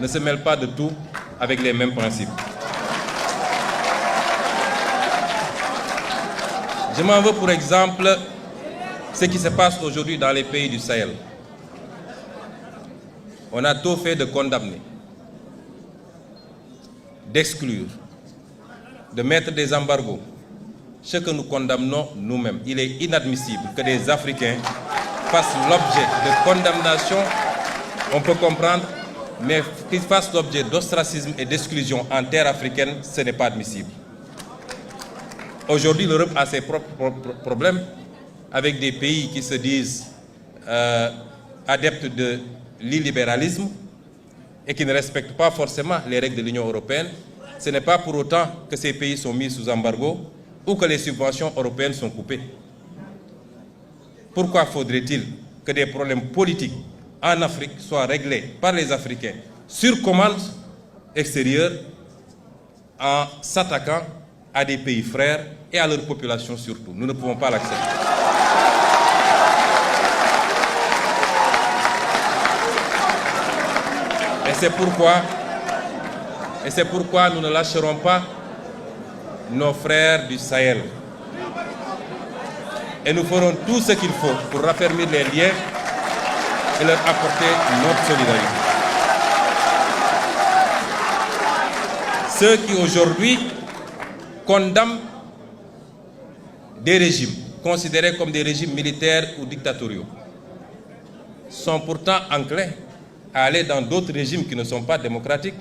ne se mêle pas de tout avec les mêmes principes. Je m'en veux pour exemple ce qui se passe aujourd'hui dans les pays du Sahel. On a tôt fait de condamner, d'exclure, de mettre des embargos. Ce que nous condamnons nous-mêmes. Il est inadmissible que des Africains fassent l'objet de condamnation, on peut comprendre, mais qu'ils fassent l'objet d'ostracisme et d'exclusion en terre africaine, ce n'est pas admissible. Aujourd'hui, l'Europe a ses propres problèmes avec des pays qui se disent adeptes de l'illibéralisme et qui ne respectent pas forcément les règles de l'Union européenne. Ce n'est pas pour autant que ces pays sont mis sous embargo ou que les subventions européennes sont coupées. Pourquoi faudrait-il que des problèmes politiques en Afrique soient réglés par les Africains sur commande extérieure en s'attaquant à des pays frères et à leur population surtout? Nous ne pouvons pas l'accepter. Et c'est pourquoi nous ne lâcherons pas nos frères du Sahel. Et nous ferons tout ce qu'il faut pour raffermir les liens et leur apporter notre solidarité. Ceux qui aujourd'hui condamnent des régimes considérés comme des régimes militaires ou dictatoriaux sont pourtant enclins à aller dans d'autres régimes qui ne sont pas démocratiques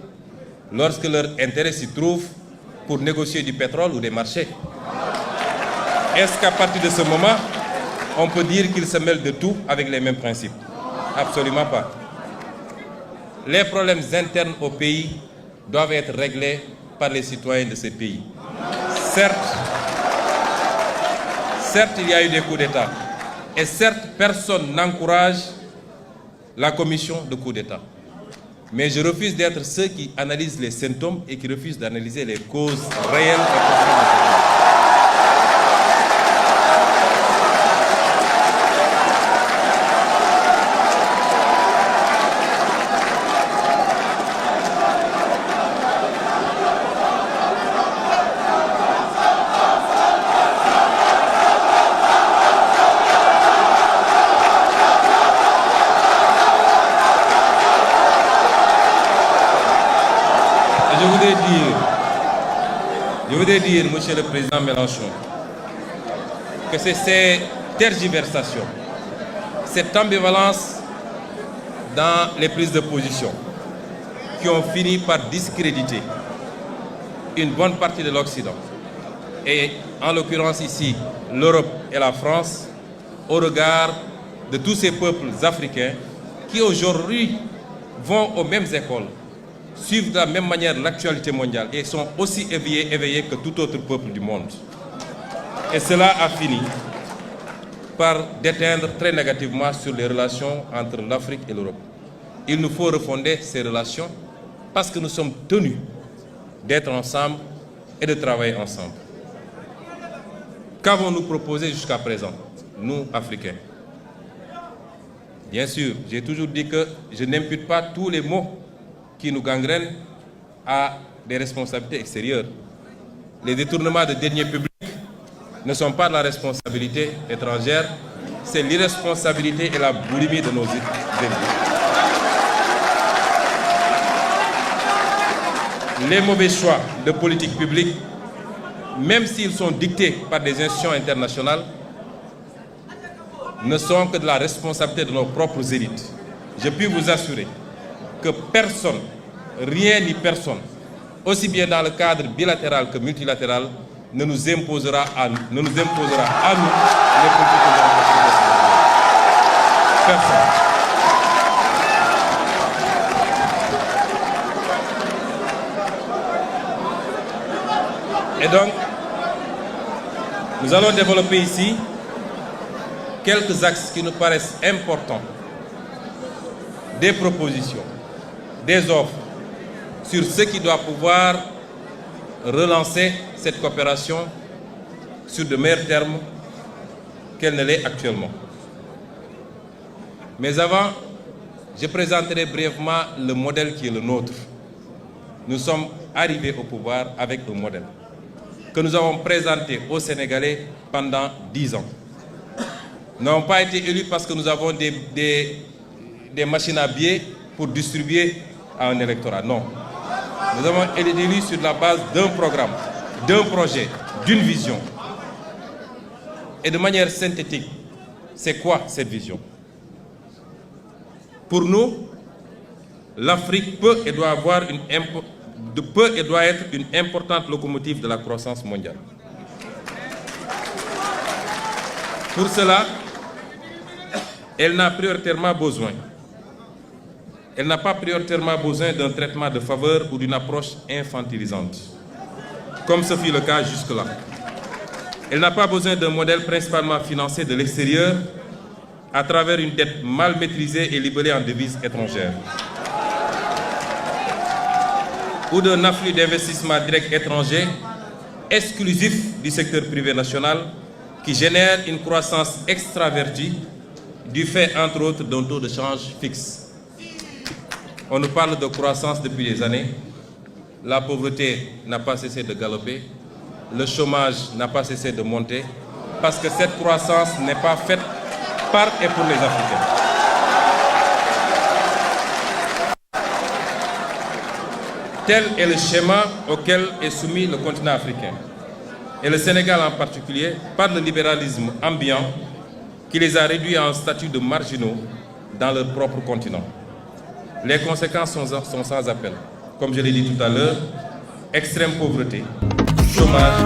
lorsque leur intérêt s'y trouve pour négocier du pétrole ou des marchés. Est-ce qu'à partir de ce moment, on peut dire qu'ils se mêlent de tout avec les mêmes principes? Absolument pas. Les problèmes internes au pays doivent être réglés par les citoyens de ces pays. Certes, il y a eu des coups d'État. Et certes, personne n'encourage la commission de coups d'État. Mais je refuse d'être ceux qui analysent les symptômes et qui refusent d'analyser les causes réelles et profondes de cette crise. Je voudrais dire, Monsieur le Président Mélenchon, que c'est ces tergiversations, cette ambivalence dans les prises de position qui ont fini par discréditer une bonne partie de l'Occident, et en l'occurrence ici, l'Europe et la France, au regard de tous ces peuples africains qui aujourd'hui vont aux mêmes écoles, suivent de la même manière l'actualité mondiale et sont aussi éveillés que tout autre peuple du monde. Et cela a fini par déteindre très négativement sur les relations entre l'Afrique et l'Europe. Il nous faut refonder ces relations parce que nous sommes tenus d'être ensemble et de travailler ensemble. Qu'avons-nous proposé jusqu'à présent, nous, Africains? Bien sûr, j'ai toujours dit que je n'impute pas tous les maux qui nous gangrènent à des responsabilités extérieures. Les détournements de deniers publics ne sont pas de la responsabilité étrangère, c'est l'irresponsabilité et la boulimie de nos ennemis. Les mauvais choix de politique publique, même s'ils sont dictés par des institutions internationales, ne sont que de la responsabilité de nos propres élites. Je puis vous assurer que personne, rien ni personne, aussi bien dans le cadre bilatéral que multilatéral, ne nous imposera à nous les politiques internationales. Personne. Et donc, nous allons développer ici quelques axes qui nous paraissent importants, des propositions, des offres sur ce qui doit pouvoir relancer cette coopération sur de meilleurs termes qu'elle ne l'est actuellement. Mais avant Je présenterai brièvement le modèle qui est le nôtre. Nous sommes arrivés au pouvoir avec un modèle que nous avons présenté aux Sénégalais pendant 10 ans. Nous n'avons pas été élus parce que nous avons des machines à billets pour distribuer à un électorat. Non. Nous avons été élus sur la base d'un programme, d'un projet, d'une vision. Et de manière synthétique, c'est quoi cette vision? Pour nous, l'Afrique peut et doit être une importante locomotive de la croissance mondiale. Pour cela, elle n'a pas prioritairement besoin d'un traitement de faveur ou d'une approche infantilisante, comme ce fut le cas jusque-là. Elle n'a pas besoin d'un modèle principalement financé de l'extérieur à travers une dette mal maîtrisée et libellée en devises étrangères, ou d'un afflux d'investissements directs étrangers exclusif du secteur privé national qui génère une croissance extravertie du fait, entre autres, d'un taux de change fixe. On nous parle de croissance depuis des années. La pauvreté n'a pas cessé de galoper. Le chômage n'a pas cessé de monter. Parce que cette croissance n'est pas faite par et pour les Africains. Tel est le schéma auquel est soumis le continent africain. Et le Sénégal en particulier, par le libéralisme ambiant qui les a réduits à un statut de marginaux dans leur propre continent. Les conséquences sont sans appel. Comme je l'ai dit tout à l'heure, extrême pauvreté, chômage,